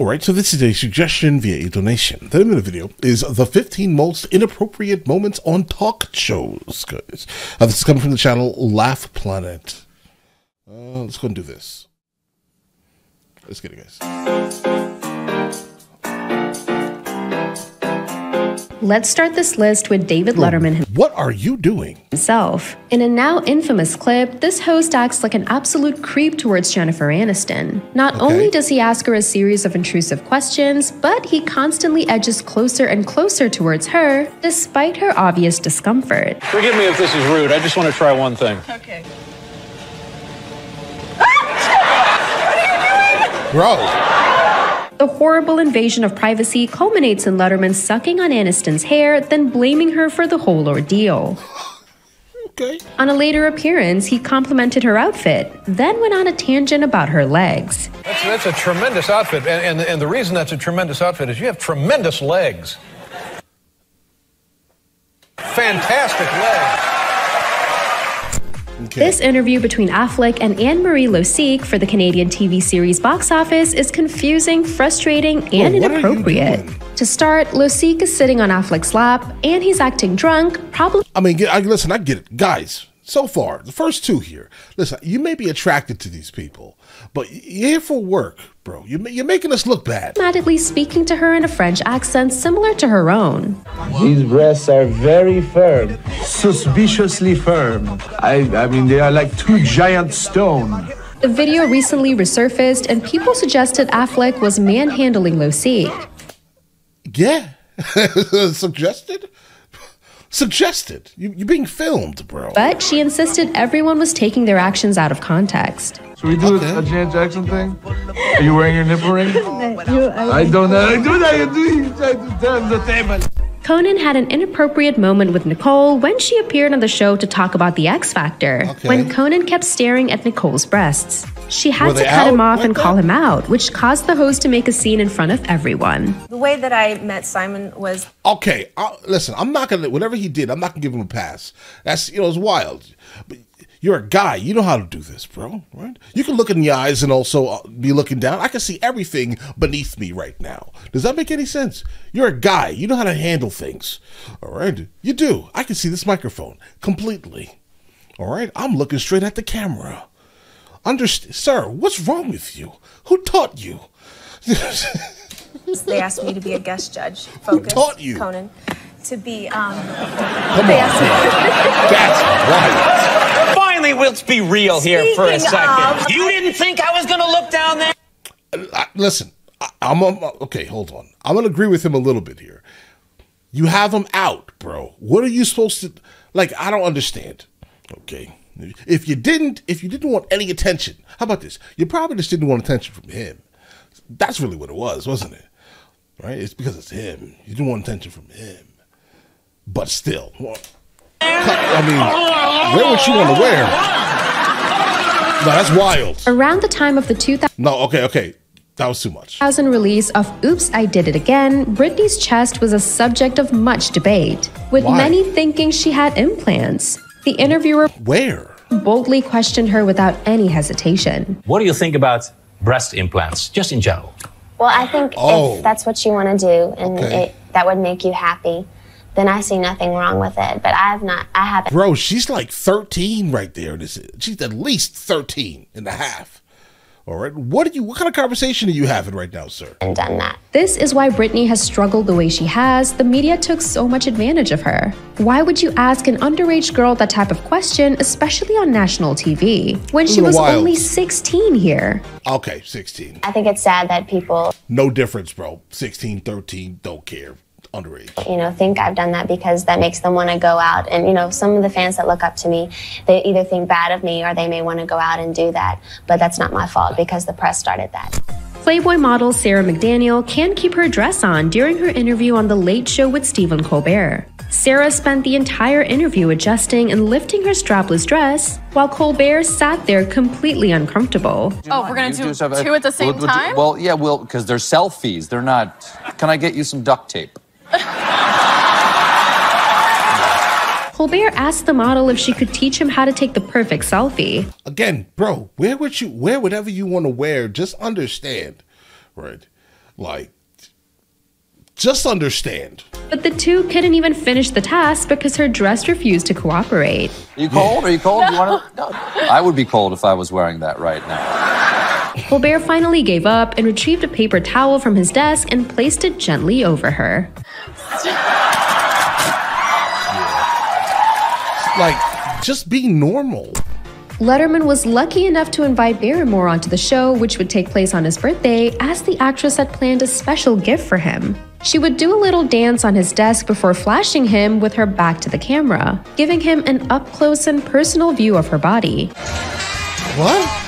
Alright, so this is a suggestion via a donation. The name of the video is the 15 most inappropriate moments on talk shows, guys. This is coming from the channel Laugh Planet. Let's go and do this. Let's get it, guys. Let's start this list with David Letterman What are you doing? himself. In a now infamous clip, this host acts like an absolute creep towards Jennifer Aniston. Not only does he ask her a series of intrusive questions, but he constantly edges closer and closer towards her, despite her obvious discomfort. Forgive me if this is rude. I just want to try one thing. Okay. Bro. The horrible invasion of privacy culminates in Letterman sucking on Aniston's hair, then blaming her for the whole ordeal. Okay. On a later appearance, he complimented her outfit, then went on a tangent about her legs. That's a tremendous outfit, and the reason that's a tremendous outfit is you have tremendous legs. Fantastic legs. Okay. This interview between Affleck and Anne-Marie Losique for the Canadian TV series box office is confusing, frustrating, and inappropriate. To start, Losique is sitting on Affleck's lap, and he's acting drunk, probably— I mean, listen, I get it. Guys, so far, the first two here, listen, you may be attracted to these people, but you're here for work, bro. You're making us look bad. automatically speaking to her in a French accent similar to her own. These breasts are very firm, suspiciously firm. I mean, they are like two giant stones. The video recently resurfaced, and people suggested Affleck was manhandling Losique. Yeah. Suggested? Suggested. You're being filmed, bro. But she insisted everyone was taking their actions out of context. Should we do a Janet Jackson thing? Are you wearing your nipple ring? I don't know. I do that. You do the table. Conan had an inappropriate moment with Nicole when she appeared on the show to talk about the X Factor, when Conan kept staring at Nicole's breasts. She had to cut him off and call him out, which caused the host to make a scene in front of everyone. The way that I met Simon was... Okay, listen, I'm not going to, whatever he did, I'm not going to give him a pass. That's, it's wild. But you're a guy. You know how to do this, bro, right? You can look in the eyes and also be looking down. I can see everything beneath me right now. Does that make any sense? You're a guy. You know how to handle things, all right? You do. I can see this microphone completely, all right? I'm looking straight at the camera. Sir, what's wrong with you? Who taught you? They asked me to be a guest judge. Who taught you? Conan. To be, Come on. That's wild. Finally, let's be real here for a second. You didn't think I was going to look down there? Listen, okay, hold on. I'm going to agree with him a little bit here. You have him out, bro. What are you supposed to, like, I don't understand. Okay. If you didn't want any attention, how about this? You probably just didn't want attention from him. That's really what it was, wasn't it? Right? It's because it's him. You didn't want attention from him. But still, I mean, wear what you want to wear. No, that's wild. Around the time of the 2000 No, okay. That was too much. release of Oops, I Did It Again, Britney's chest was a subject of much debate, with many thinking she had implants. The interviewer boldly questioned her without any hesitation. What do you think about breast implants, just in general? Well, I think if that's what you want to do and that would make you happy, then I see nothing wrong with it. But I haven't. Bro, she's like 13 right there. She's at least 13 and a half. All right. What kind of conversation are you having right now, sir? And done that. This is why Britney has struggled the way she has. The media took so much advantage of her. Why would you ask an underage girl that type of question, especially on national TV, when she was only 16 here? Okay, 16. I think it's sad that people... No difference, bro. 16, 13, don't care. Underage. Think I've done that because that makes them want to go out. And, some of the fans that look up to me, they either think bad of me or they may want to go out and do that. But that's not my fault because the press started that. Playboy model Sarah McDaniel can't keep her dress on during her interview on The Late Show with Stephen Colbert. Sarah spent the entire interview adjusting and lifting her strapless dress, while Colbert sat there completely uncomfortable. Oh, we're going to do two at the same time? Well, yeah, because they're selfies. They're not... Can I get you some duct tape? Colbert asked the model if she could teach him how to take the perfect selfie. Again, bro, wear whatever you want to wear. Just understand, right? Like, just understand. But the two couldn't even finish the task because her dress refused to cooperate. Are you cold? Are you cold? You want to? No. I would be cold if I was wearing that right now. Colbert finally gave up and retrieved a paper towel from his desk and placed it gently over her. Like, just be normal. Letterman was lucky enough to invite Barrymore onto the show, which would take place on his birthday, as the actress had planned a special gift for him. She would do a little dance on his desk before flashing him with her back to the camera, giving him an up-close and personal view of her body. What?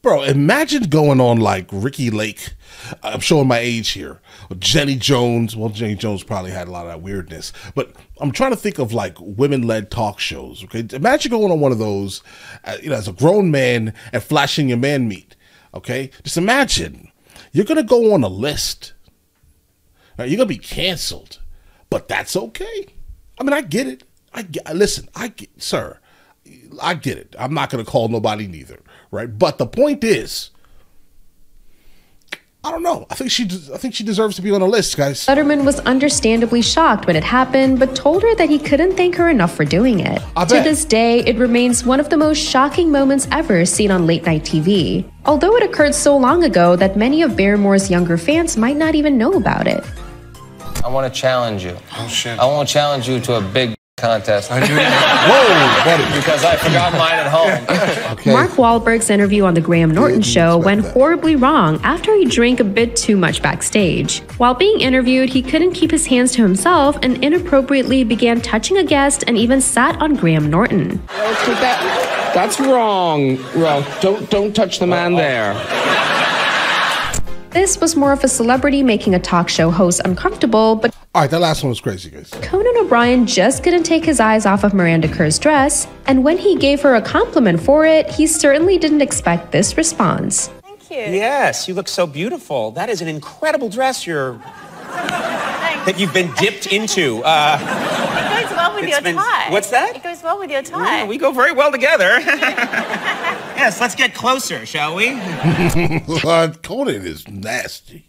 Bro, imagine going on like Ricky Lake. I'm showing my age here. Jenny Jones. Well, Jenny Jones probably had a lot of that weirdness. But I'm trying to think of like women-led talk shows. Okay, imagine going on one of those, as a grown man and flashing your man meat. Okay, just imagine you're gonna go on a list. Right? You're gonna be canceled, but that's okay. I mean, I get it. Listen, sir, I get it. I'm not gonna call nobody neither. Right, but the point is, I don't know. I think she deserves to be on a list, guys. Letterman was understandably shocked when it happened, but told her that he couldn't thank her enough for doing it. To this day, it remains one of the most shocking moments ever seen on late-night TV. Although it occurred so long ago that many of Barrymore's younger fans might not even know about it. I want to challenge you. Oh shit! I want to challenge you to a big contest. I do. Whoa, buddy. Because I forgot mine at home. Okay. Mark Wahlberg's interview on The Graham Norton Show went horribly wrong after he drank a bit too much backstage. While being interviewed, he couldn't keep his hands to himself and inappropriately began touching a guest and even sat on Graham Norton. That's wrong. Don't touch the man there. This was more of a celebrity making a talk show host uncomfortable, but all right, that last one was crazy, guys. Conan O'Brien just couldn't take his eyes off of Miranda Kerr's dress, and when he gave her a compliment for it, he certainly didn't expect this response. Thank you. Yes, you look so beautiful. That is an incredible dress that you've been dipped into. It goes well with your tie. What's that? It goes well with your tie. Yeah, we go very well together. Yes, let's get closer, shall we? Conan is nasty.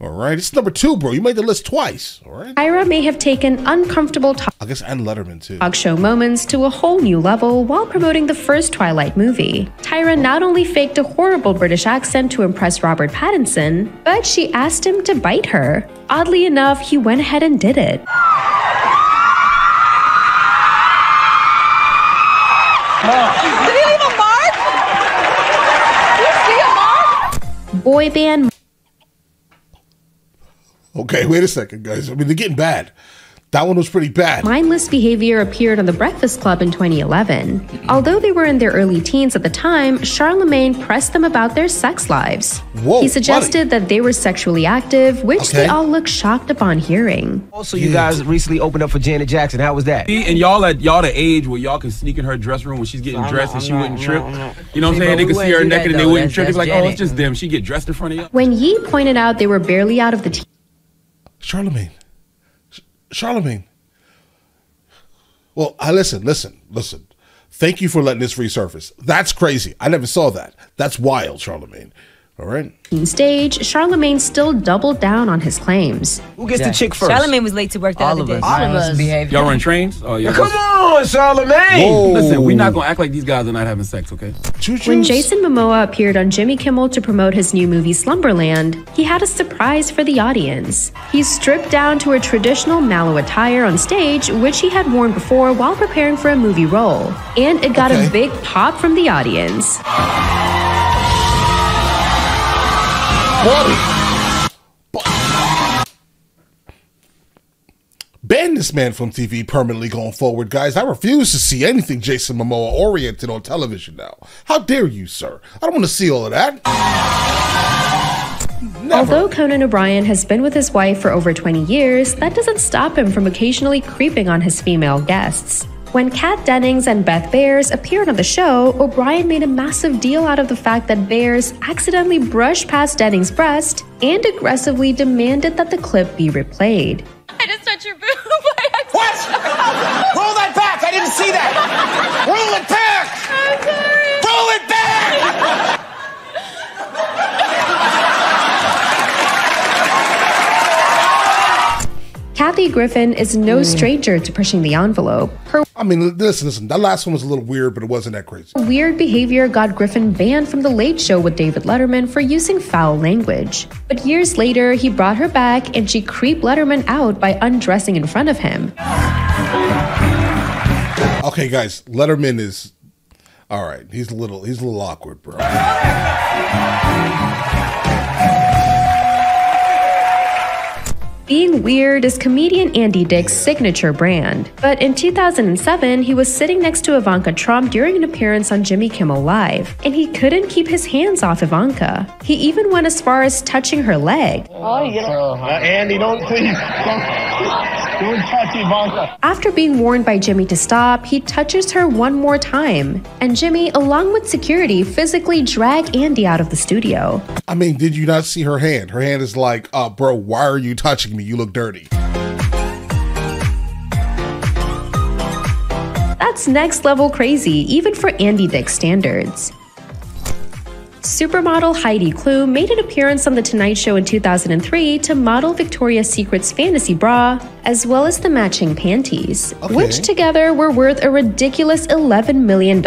All right, it's number 2, bro. You made the list twice. All right. Tyra may have taken uncomfortable I guess and Letterman too. Talk show moments to a whole new level while promoting the first Twilight movie. Tyra not only faked a horrible British accent to impress Robert Pattinson, but she asked him to bite her. Oddly enough, he went ahead and did it. Did he leave a mark? Did you see a mark? Boy band. Okay, wait a second, guys. I mean, they're getting bad. That one was pretty bad. Mindless behavior appeared on The Breakfast Club in 2011. Although they were in their early teens at the time, Charlemagne pressed them about their sex lives. Whoa, he suggested that they were sexually active, which they all looked shocked upon hearing. Also, you guys recently opened up for Janet Jackson. How was that? And y'all the age where y'all can sneak in her dressing room when she's getting dressed and she wouldn't trip. You know what I'm saying? They could see her naked and they wouldn't trip. They're like, oh, it's just them. She get dressed in front of you. When Ye pointed out they were barely out of the Charlemagne. Well, listen. Thank you for letting this resurface. That's crazy. I never saw that. That's wild, Charlemagne. All right. Stage, Charlemagne still doubled down on his claims. Who gets the chick first? Charlemagne was late to work the other day. All of us. Y'all run trains? Oh, yeah. Come on, Charlemagne! Whoa. Listen, we're not gonna act like these guys are not having sex, okay? When Jason Momoa appeared on Jimmy Kimmel to promote his new movie Slumberland, he had a surprise for the audience. He stripped down to a traditional Malo attire on stage, which he had worn before while preparing for a movie role. And it got a big pop from the audience. Ban this man from TV permanently going forward, guys. I refuse to see anything Jason Momoa oriented on television now. How dare you, sir? I don't want to see all of that. Never. Although Conan O'Brien has been with his wife for over 20 years, that doesn't stop him from occasionally creeping on his female guests. When Kat Dennings and Beth Behrs appeared on the show, O'Brien made a massive deal out of the fact that Behrs accidentally brushed past Dennings' breast and aggressively demanded that the clip be replayed. I just touched your boob. What? Roll that back! I didn't see that! Roll it back! I'm sorry. Roll it back! Griffin is no stranger to pushing the envelope. Her listen, that last one was a little weird, but it wasn't that crazy. weird behavior got Griffin banned from The Late Show with David Letterman for using foul language. But years later, he brought her back and she creeped Letterman out by undressing in front of him. Okay, guys, Letterman is all right. He's a little awkward, bro. Being weird is comedian Andy Dick's signature brand. But in 2007, he was sitting next to Ivanka Trump during an appearance on Jimmy Kimmel Live, and he couldn't keep his hands off Ivanka. He even went as far as touching her leg. Oh, Andy, don't touch Ivanka. After being warned by Jimmy to stop, he touches her one more time. And Jimmy, along with security, physically drag Andy out of the studio. I mean, did you not see her hand? Her hand is like, bro, why are you touching me? You look dirty. That's next level crazy, even for Andy Dick standards. Supermodel Heidi Klum made an appearance on The Tonight Show in 2003 to model Victoria's Secret's fantasy bra, as well as the matching panties, which together were worth a ridiculous $11 million.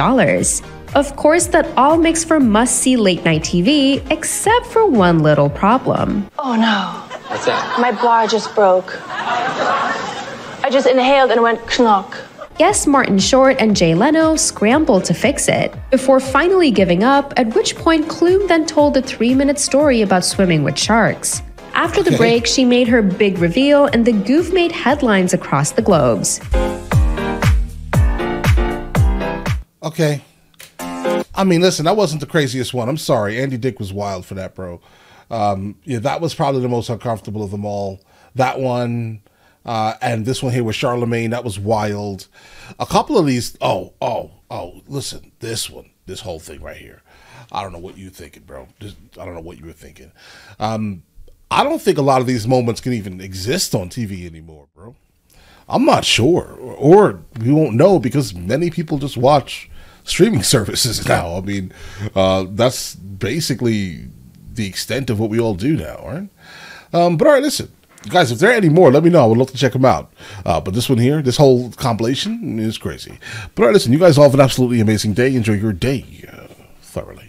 Of course, that all makes for must-see late-night TV, except for one little problem. Oh no. What's that? My bra just broke. I just inhaled and it went knock. Guests Martin Short and Jay Leno scrambled to fix it, before finally giving up, at which point Klum then told a 3-minute story about swimming with sharks. After the break, she made her big reveal, and the goof made headlines across the globes. Okay. I mean, listen, that wasn't the craziest one. I'm sorry. Andy Dick was wild for that, bro. Yeah, that was probably the most uncomfortable of them all. That one, and this one here with Charlemagne, that was wild. A couple of these, listen, this whole thing right here. I don't know what you're thinking, bro. I don't know what you were thinking. I don't think a lot of these moments can even exist on TV anymore, bro. I'm not sure, or we won't know because many people just watch streaming services now. I mean, that's basically the extent of what we all do now, right? But all right, listen, guys, if there are any more, let me know. I would love to check them out. But this one here, this whole compilation is crazy. But all right, listen, you guys all have an absolutely amazing day. Enjoy your day thoroughly.